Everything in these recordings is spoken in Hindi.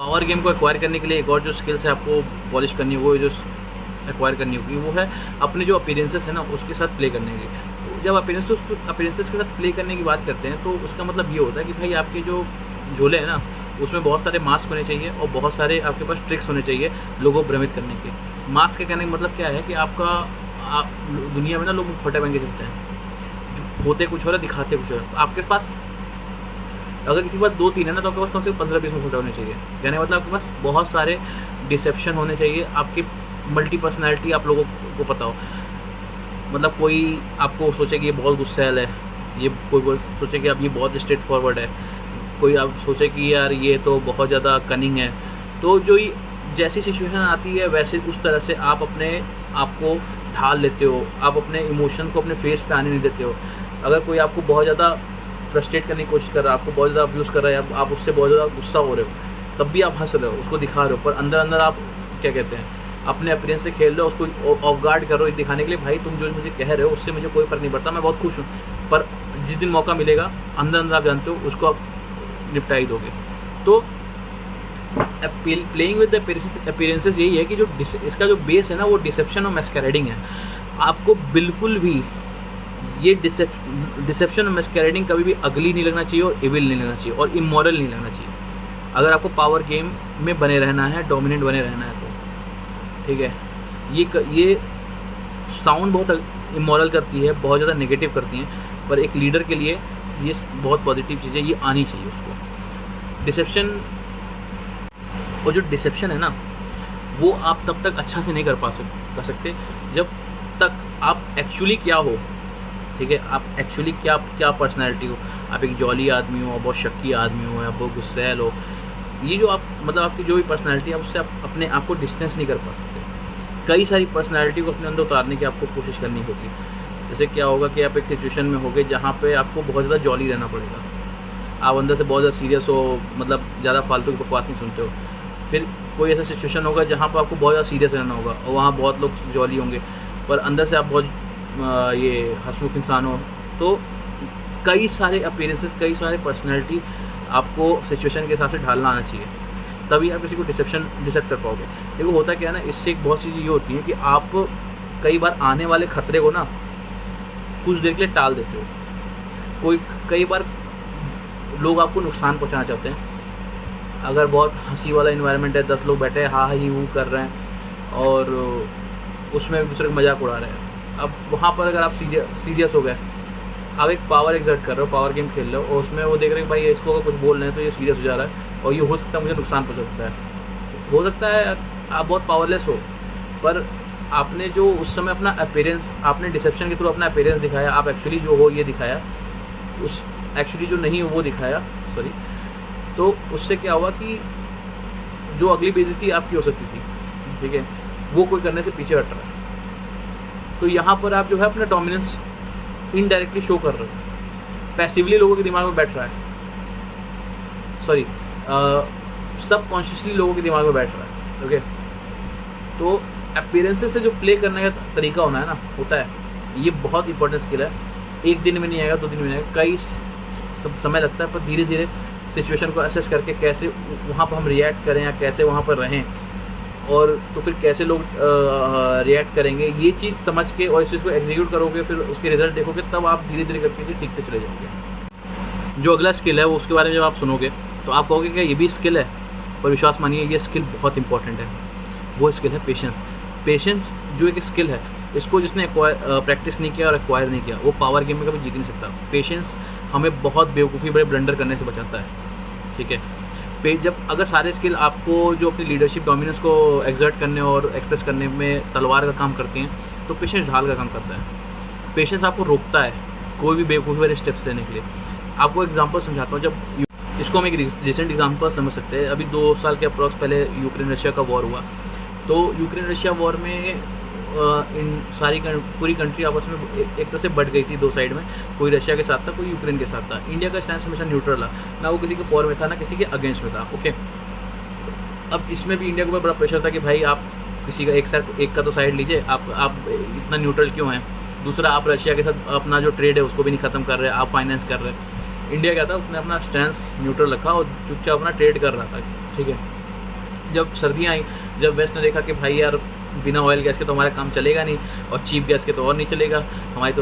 पावर गेम को एक्वायर करने के लिए एक और जो स्किल्स है आपको पॉलिश करनी है, वो जो एक्वायर करनी होगी वो है अपने जो अपीयरेंसेस है ना उसके साथ प्ले करने की। तो जब अपीयरेंसेस के साथ प्ले करने की बात करते हैं तो उसका मतलब ये होता है कि भाई आपके जो झोले हैं ना उसमें बहुत सारे मास्क होने चाहिए और बहुत सारे आपके पास ट्रिक्स होने चाहिए लोगों को भ्रमित करने के। मास्क के कहने का मतलब क्या है कि आप दुनिया में ना लोग मुखौटे पहन के चलते हैं, जो होते कुछ हो रहा है दिखाते कुछ हो रहा है। आपके पास अगर किसी के पास 2-3 है ना तो आपके पास कम से कम 15-20 मुखौटे होने चाहिए। कहने का मतलब आपके पास बहुत सारे डिसेप्शन होने चाहिए, आपकी मल्टी पर्सनैलिटी आप लोगों को पता हो। मतलब कोई आपको सोचे कि ये बहुत गुस्सैल है, ये कोई सोचे कि अब ये बहुत स्ट्रेट फॉरवर्ड है, कोई आप सोचे कि यार ये तो बहुत ज़्यादा कनिंग है। तो जो ये जैसी सिचुएशन आती है वैसे उस तरह से आप अपने आप को ढाल लेते हो, आप अपने इमोशन को अपने फेस पे आने नहीं देते हो। अगर कोई आपको बहुत ज़्यादा फ्रस्ट्रेट करने की कोशिश कर रहा है, आपको बहुत ज़्यादा अब्यूज़ कर रहा है, आप उससे बहुत ज़्यादा गुस्सा हो रहे हो, तब भी आप हंस रहे हो, उसको दिखा रहे हो, पर अंदर अंदर आप क्या कहते हैं अपने अपीयरेंस से खेल रहे हो, उसको ऑफ गार्ड कर रहे हो दिखाने के लिए भाई तुम जो मुझे कह रहे हो उससे मुझे कोई फ़र्क नहीं पड़ता, मैं बहुत खुश हूँ। पर जिस दिन मौका मिलेगा अंदर अंदर आप जानते हो उसको आप निपटा ही दोगे। तो प्लेइंग विद द अपीयरेंसेस यही है कि जो इसका जो बेस है ना वो डिसेप्शन और मैस्करेडिंग है। आपको बिल्कुल भी ये डिसेप्शन और मैस्करेडिंग कभी भी अगली नहीं लगना चाहिए और इविल नहीं लगना चाहिए और इमोरल नहीं लगना चाहिए। अगर आपको पावर गेम में बने रहना है, डोमिनेंट बने रहना है तो ठीक है। ये साउंड बहुत इमोरल करती है, बहुत ज़्यादा नेगेटिव करती हैं, पर एक लीडर के लिए ये बहुत पॉजिटिव चीज़ है, ये आनी चाहिए उसको। डिसेप्शन और जो डिसेप्शन है ना वो आप तब तक अच्छा से नहीं कर सकते जब तक आप एक्चुअली क्या हो, ठीक है। आप एक्चुअली क्या पर्सनैलिटी हो, आप एक जॉली आदमी हो, आप बहुत शक्की आदमी हो, आप बहुत गुस्सैल हो, ये जो आप मतलब आपकी जो भी पर्सनैलिटी है उससे आप अपने आप को डिस्टेंस नहीं कर पा सकते। कई सारी पर्सनैलिटी को अपने अंदर उतारने की आपको कोशिश करनी होगी। जैसे क्या होगा कि आप एक सिचुएशन में होगे जहाँ पे आपको बहुत ज़्यादा जॉली रहना पड़ेगा, आप अंदर से बहुत ज़्यादा सीरियस हो, मतलब ज़्यादा फालतू की बकवास नहीं सुनते हो। फिर कोई ऐसा सिचुएशन होगा जहाँ पर आपको बहुत ज़्यादा सीरियस रहना होगा और वहाँ बहुत लोग जॉली होंगे, पर अंदर से आप बहुत ये हंसमुख इंसान हो। तो कई सारे अपीयरेंसेस, कई सारे पर्सनैलिटी आपको सिचुएशन के हिसाब से ढालना आना चाहिए, तभी आप किसी को डिसेप्ट कर पाओगे। देखो होता क्या है ना, इससे एक बहुत सी चीज़ ये होती है कि आप कई बार आने वाले खतरे को ना कुछ देर के लिए टाल देते हो। कई बार लोग आपको नुकसान पहुंचाना चाहते हैं। अगर बहुत हंसी वाला इन्वायरमेंट है, 10 लोग बैठे हैं हाँ ही वो कर रहे हैं और उसमें एक दूसरे का मजाक उड़ा रहे हैं, अब वहाँ पर अगर आप सीरियस हो गए, आप एक पावर एग्जर्ट कर रहे हो, पावर गेम खेल रहे हो और उसमें वो देख रहे हैं भाई इसको अगर कुछ बोल रहे हैं तो ये सीरियस हो जा रहा है और ये हो सकता है मुझे नुकसान पहुँचा सकता है। हो सकता है आप बहुत पावरलेस हो, पर आपने जो उस समय अपना अपीयरेंस, आपने डिसेप्शन के थ्रू अपना अपीयरेंस दिखाया, आप एक्चुअली जो हो ये दिखाया, उस एक्चुअली जो नहीं हो वो दिखाया, सॉरी। तो उससे क्या हुआ कि जो अगली बेइज्जती आपकी हो सकती थी, ठीक है, वो कोई करने से पीछे हट रहा है। तो यहाँ पर आप जो है अपना डोमिनेंस इनडायरेक्टली शो कर रहे हो, पैसिवली लोगों के दिमाग में बैठ रहा है, सॉरी सबकॉन्शियसली लोगों के दिमाग में बैठ रहा है, ओके। तो अपीयरेंसेस से जो प्ले करने का तरीका होता है ये बहुत इंपॉर्टेंट स्किल है। एक दिन में नहीं आएगा, 2 दिन में नहीं आएगा, कई समय लगता है, पर धीरे धीरे सिचुएशन को असेस करके कैसे वहाँ पर हम रिएक्ट करें या कैसे वहाँ पर रहें और तो फिर कैसे लोग रिएक्ट करेंगे, ये चीज़ समझ के और इस चीज़ को एग्जीक्यूट करोगे, फिर उसके रिजल्ट देखोगे, तब आप धीरे धीरे करके चीज़ सीखते चले जाओगे। जो अगला स्किल है वो उसके बारे में जब आप सुनोगे तो आप कहोगे कि ये भी स्किल है, पर विश्वास मानिए ये स्किल बहुत इंपॉर्टेंट है। वो स्किल है पेशेंस। पेशेंस जो एक स्किल है, इसको जिसने प्रैक्टिस नहीं किया और एक्वायर नहीं किया वो पावर गेम में कभी जीत नहीं सकता। पेशेंस हमें बहुत बेवकूफ़ी बड़े ब्लंडर करने से बचाता है, ठीक है। जब अगर सारे स्किल आपको जो अपनी लीडरशिप डोमिनेंस को एक्सर्ट करने और एक्सप्रेस करने में तलवार का काम करती हैं, तो पेशेंस ढाल का काम करता है। पेशेंस आपको रोकता है कोई भी बेवकूफ़ी वाले स्टेप्स लेने के लिए। आपको एग्जांपल समझाता हूँ, जब इसको हम एक रिसेंट एग्जांपल समझ सकते हैं। अभी 2 साल के अप्रॉक्स पहले यूक्रेन रशिया का वॉर हुआ, तो यूक्रेन रशिया वॉर में इन सारी पूरी कंट्री आपस में एक तरह से बढ़ गई थी 2 साइड में, कोई रशिया के साथ था, कोई यूक्रेन के साथ था। इंडिया का स्टैंड हमेशा न्यूट्रल था, ना वो किसी के फॉर में था ना किसी के अगेंस्ट में था, ओके। अब इसमें भी इंडिया के ऊपर बड़ा प्रेशर था कि भाई आप किसी का एक का तो साइड लीजिए, आप इतना न्यूट्रल क्यों हैं। दूसरा, आप रशिया के साथ अपना जो ट्रेड है उसको भी नहीं ख़त्म कर रहे, आप फाइनेंस कर रहे। इंडिया क्या था, उसने अपना स्टैंड न्यूट्रल रखा और चुपचाप अपना ट्रेड कर रहा था, ठीक है। जब सर्दियाँ आई, जब वेस्ट ने देखा कि भाई यार बिना ऑयल गैस के तो हमारा काम चलेगा नहीं, और चीप गैस के तो और नहीं चलेगा, हमारी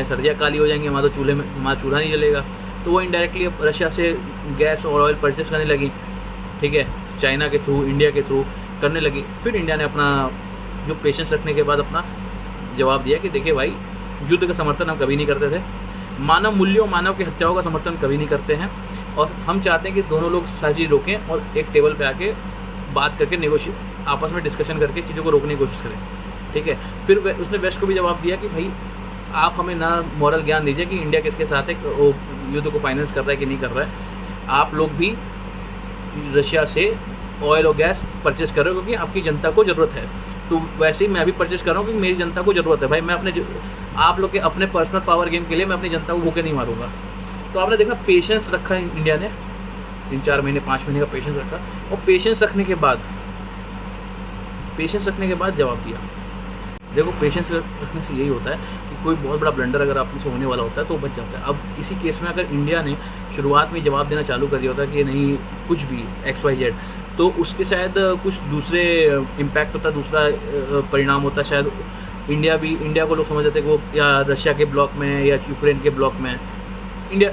सर्दियाँ काली हो जाएंगी, हमारा तो चूल्हे में हमारा चूल्हा नहीं जलेगा, तो वो इनडायरेक्टली रशिया से गैस और ऑयल परचेस करने लगी, ठीक है, चाइना के थ्रू, इंडिया के थ्रू करने लगी। फिर इंडिया ने अपना जो पेशेंस रखने के बाद अपना जवाब दिया कि देखिए भाई, युद्ध का समर्थन हम कभी नहीं करते थे, मानव मूल्यों, मानव की हत्याओं का समर्थन कभी नहीं करते हैं, और हम चाहते हैं कि दोनों लोग सारी चीज़ रोकें और एक टेबल पे आके बात करके नेगोशिएट, आपस में डिस्कशन करके चीज़ों को रोकने की कोशिश करें, ठीक है। फिर उसने वेस्ट को भी जवाब दिया कि भाई आप हमें ना मॉरल ज्ञान दीजिए कि इंडिया किसके साथ है, वो युद्ध को फाइनेंस कर रहा है कि नहीं कर रहा है, आप लोग भी रशिया से ऑयल और गैस परचेस कर रहे हो क्योंकि आपकी जनता को ज़रूरत है, तो वैसे ही मैं भी परचेस कर रहा हूँ क्योंकि मेरी जनता को ज़रूरत है। भाई मैं आप लोग के अपने पर्सनल पावर गेम के लिए मैं अपनी जनता को भूखे नहीं मारूंगा। तो आपने देखा पेशेंस रखा इंडिया ने, 3-4 महीने 5 महीने का पेशेंस रखा, और पेशेंस रखने के बाद जवाब दिया। देखो पेशेंस रखने से यही होता है कि कोई बहुत बड़ा ब्लंडर अगर आप से होने वाला होता है तो बच जाता है। अब इसी केस में अगर इंडिया ने शुरुआत में जवाब देना चालू कर दिया होता कि नहीं कुछ भी XYZ, तो उसके शायद कुछ दूसरे इम्पैक्ट होता, दूसरा परिणाम होता, शायद इंडिया को लोग समझ जाते कि वो या रशिया के ब्लॉक में या यूक्रेन के ब्लॉक में, इंडिया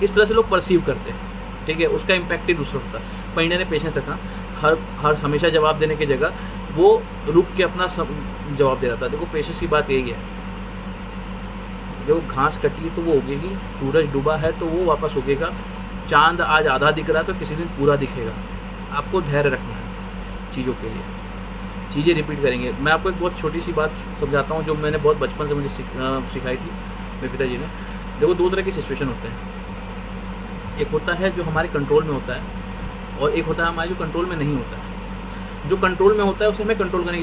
इस तरह से लोग परसीव करते हैं, ठीक है, उसका इम्पैक्ट ही दूसरा होता। पर इंडिया ने पेशेंस रखा, हर हमेशा जवाब देने की जगह वो रुक के अपना जवाब दे रहा था। देखो पेशेंस की बात यही है, जो घास कटी तो वो उगेगी, सूरज डूबा है तो वो वापस उगेगा, चांद आज आधा दिख रहा है तो किसी दिन पूरा दिखेगा। आपको धैर्य रखना है चीज़ों के लिए, चीज़ें रिपीट करेंगे। मैं आपको एक बहुत छोटी सी बात समझाता हूँ जो मैंने बहुत बचपन से मुझे सिखाई थी मेरे पिताजी ने। देखो 2 तरह की सिचुएशन होते हैं, एक होता है जो हमारे कंट्रोल में होता है, और एक होता है हमारे जो कंट्रोल में नहीं होता है। जो कंट्रोल में होता है उसे हमें कंट्रोल करने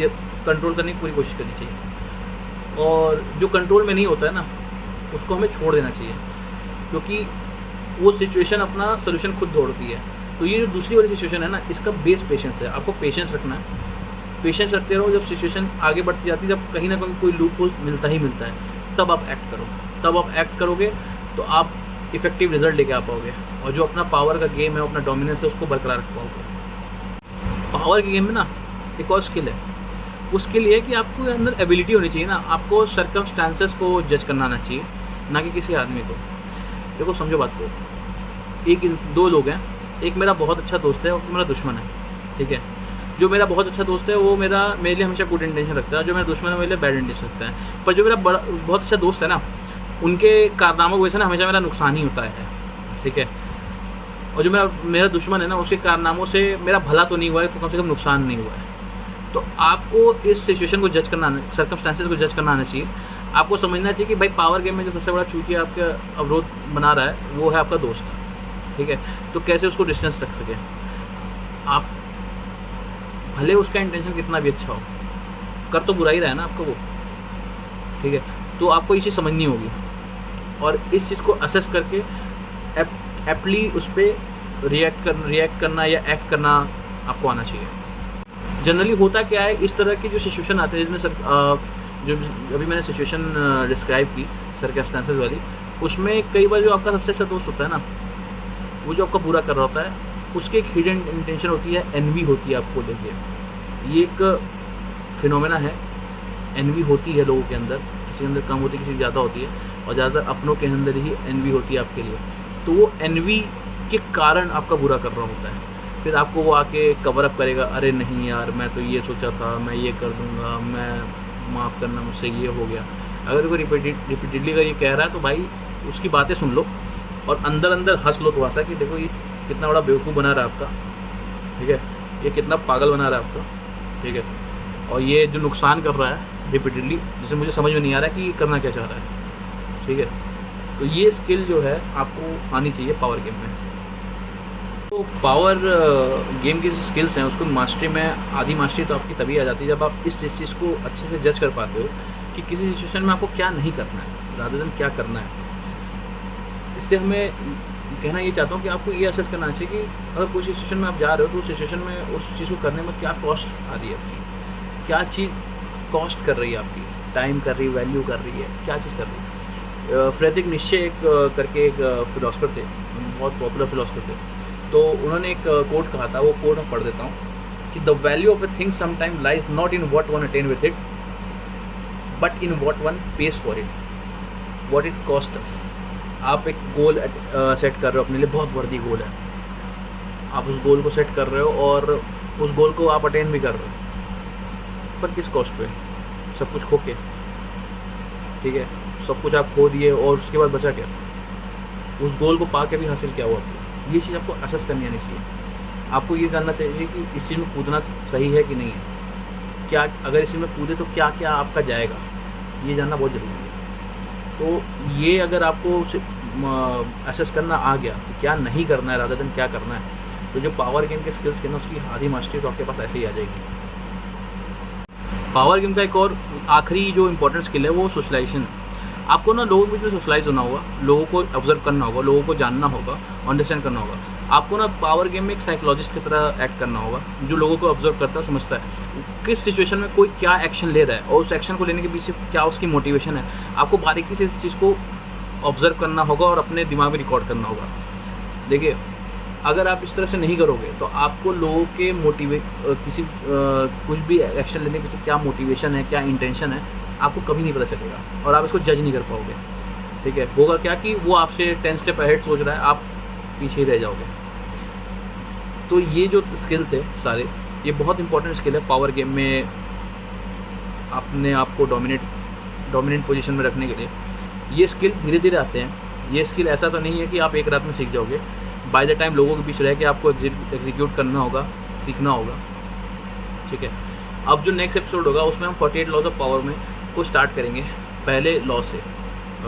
की पूरी कोशिश करनी चाहिए, और जो कंट्रोल में नहीं होता है ना उसको हमें छोड़ देना चाहिए, क्योंकि वो सिचुएशन अपना सोल्यूशन खुद ढूंढती है। तो ये जो दूसरी वाली सिचुएशन है ना, इसका बेस पेशेंस है। आपको पेशेंस रखना है, पेशेंस रखते रहो। जब सिचुएशन आगे बढ़ती जाती है, जब कहीं ना कहीं कोई लूप होल मिलता है, तब आप एक्ट करो। तब आप एक्ट करोगे तो आप इफेक्टिव रिजल्ट लेके आ पाओगे, और जो अपना पावर का गेम है, अपना डोमिनेंस है, उसको बरकरार रख पाओगे। पावर के गेम में ना एक और स्किल है, वो स्किल ये है कि आपको अंदर एबिलिटी होनी चाहिए ना, आपको सर्कमस्टांसेस को जज करना आना चाहिए, ना कि किसी आदमी को। देखो समझो बात को, 2 लोग हैं, एक मेरा बहुत अच्छा दोस्त है और मेरा दुश्मन है, ठीक है। जो मेरा बहुत अच्छा दोस्त है वो मेरे लिए हमेशा गुड इंटेंशन रखता है, जो मेरा दुश्मन है मेरे लिए बैड इंटेंशन रखता है। पर जो मेरा बहुत अच्छा दोस्त है ना, उनके कारनामों की वजह से ना हमेशा मेरा नुकसान ही होता है, ठीक है। और जो मेरा दुश्मन है ना, उसके कारनामों से मेरा भला तो नहीं हुआ है, तो कम से कम नुकसान नहीं हुआ है। तो आपको इस सिचुएशन को जज करना, सर्कमस्टांसेस को जज करना आना चाहिए। आपको समझना चाहिए कि भाई पावर गेम में जो सबसे बड़ा चूतिया आपका अवरोध बना रहा है वो है आपका दोस्त, ठीक है। तो कैसे उसको डिस्टेंस रख सके आप, भले उसका इंटेंशन कितना भी अच्छा हो, कर तो बुरा ही रहा है ना आपको वो, ठीक है। तो आपको ये चीज़ समझनी होगी, और इस चीज़ को असेस करके एप्टली उस पर रिएक्ट करना या एक्ट करना आपको आना चाहिए। जनरली होता क्या है, इस तरह की जो सिचुएशन आते हैं जिसमें जो अभी मैंने सिचुएशन डिस्क्राइब की सर्कमस्टेंसेस वाली, उसमें कई बार जो आपका सबसे अच्छा दोस्त होता है ना, वो जो आपका बुरा कर रहा होता है, उसकी एक हिडन इंटेंशन होती है, एनवी होती है आपको लेके। ये एक फिनोमेना है, एनवी होती है लोगों के अंदर, किसी के अंदर कम होती है, किसी की ज़्यादा होती है, और ज़्यादातर अपनों के अंदर ही एनवी होती है आपके लिए। तो वो एनवी के कारण आपका बुरा कर रहा होता है, फिर आपको वो आके कवर अप करेगा, अरे नहीं यार मैं तो ये सोचा था, मैं ये कर दूंगा, मैं माफ़ करना, मुझसे ये हो गया। अगर कोई रिपीटेडली अगर ये कह रहा है तो भाई उसकी बातें सुन लो, और अंदर अंदर हंस लो थोड़ा सा कि देखो ये कितना बड़ा बेवकूफ़ बना रहा है आपका, ठीक है, ये कितना पागल बना रहा है आपका, ठीक है, और ये जो नुकसान कर रहा है रिपीटेडली, जिसे मुझे समझ में नहीं आ रहा है कि ये करना क्या चाह रहा है, ठीक है। तो ये स्किल जो है आपको आनी चाहिए पावर गेम में। तो पावर गेम की जो स्किल्स हैं उसको मास्टरी में, आधी मास्टरी तो आपकी तभी आ जाती है जब आप इस चीज़ को अच्छे से जज कर पाते हो कि किसी सिचुएशन में आपको क्या नहीं करना है, रादर देन क्या करना है। इससे हमें कहना ये चाहता हूँ कि आपको ये असेस करना चाहिए कि अगर कोई सिचुएशन में आप जा रहे हो तो उस सिचुएशन में उस चीज़ को करने में क्या कॉस्ट आ रही है आपकी, क्या चीज़ कॉस्ट कर रही है आपकी, टाइम कर रही है, वैल्यू कर रही है, क्या चीज़ कर रही है। फ्रेडरिक नीत्शे करके एक फिलोसफर थे, बहुत पॉपुलर फिलोसफर थे, तो उन्होंने एक कोट कहा था, वो कोट मैं पढ़ देता हूँ। कि the value of a thing sometime lies not in what one attain with it but in what one page for it, what it cost us. आप एक गोल सेट कर रहे हो अपने लिए, बहुत वर्दी गोल है, आप उस गोल को सेट कर रहे हो और उस गोल को आप अटेन भी कर रहे हो, पर किस कॉस्ट पे? सब कुछ खो के, ठीक है, सब कुछ आप खो दिए और उसके बाद बचा क्या? उस गोल को पा के भी हासिल क्या हुआ आपको? ये चीज़ आपको असेस करनी आनी चाहिए। आपको ये जानना चाहिए कि इस चीज़ में कूदना सही है कि नहीं है, क्या अगर इस चीज़ में कूदे तो क्या क्या आपका जाएगा, ये जानना बहुत ज़रूरी है। तो ये अगर आपको असेस करना आ गया कि क्या नहीं करना है रादर देन क्या करना है, तो जो पावर गेम के स्किल्स के ना उसकी आधी मास्टरी तो आपके पास ऐसे ही आ जाएगी। पावर गेम का एक और आखिरी जो इंपॉर्टेंट स्किल है वो सोशलाइजेशन है। आपको ना लोगों के बीच में सोशलाइज होना होगा, लोगों को ऑब्जर्व करना होगा, लोगों को जानना होगा, अंडरस्टैंड करना होगा। आपको ना पावर गेम में एक साइकोलॉजिस्ट की तरह एक्ट करना होगा, जो लोगों को ऑब्जर्व करता है, समझता है किस सिचुएशन में कोई क्या एक्शन ले रहा है और उस एक्शन को लेने के पीछे क्या उसकी मोटिवेशन है। आपको बारीकी से इस चीज़ को ऑब्जर्व करना होगा और अपने दिमाग में रिकॉर्ड करना होगा। देखिए, अगर आप इस तरह से नहीं करोगे तो आपको लोगों के कुछ भी एक्शन लेने के पीछे क्या मोटिवेशन है, क्या इंटेंशन है, आपको कभी नहीं पता चलेगा और आप इसको जज नहीं कर पाओगे। ठीक है, होगा क्या कि वो आपसे 10 स्टेप अहेड सोच रहा है, आप पीछे ही रह जाओगे। तो ये जो स्किल थे सारे, ये बहुत इंपॉर्टेंट स्किल है पावर गेम में अपने आप को डोमिनेंट पोजीशन में रखने के लिए। ये स्किल धीरे धीरे आते हैं। ये स्किल ऐसा तो नहीं है कि आप एक रात में सीख जाओगे। बाय द टाइम लोगों के बीच रह के आपको एग्जीक्यूट करना होगा, सीखना होगा। ठीक है, अब जो नेक्स्ट एपिसोड होगा उसमें हम 48 लॉज ऑफ पावर में को स्टार्ट करेंगे, पहले लॉ से।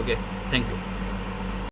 Okay, thank you.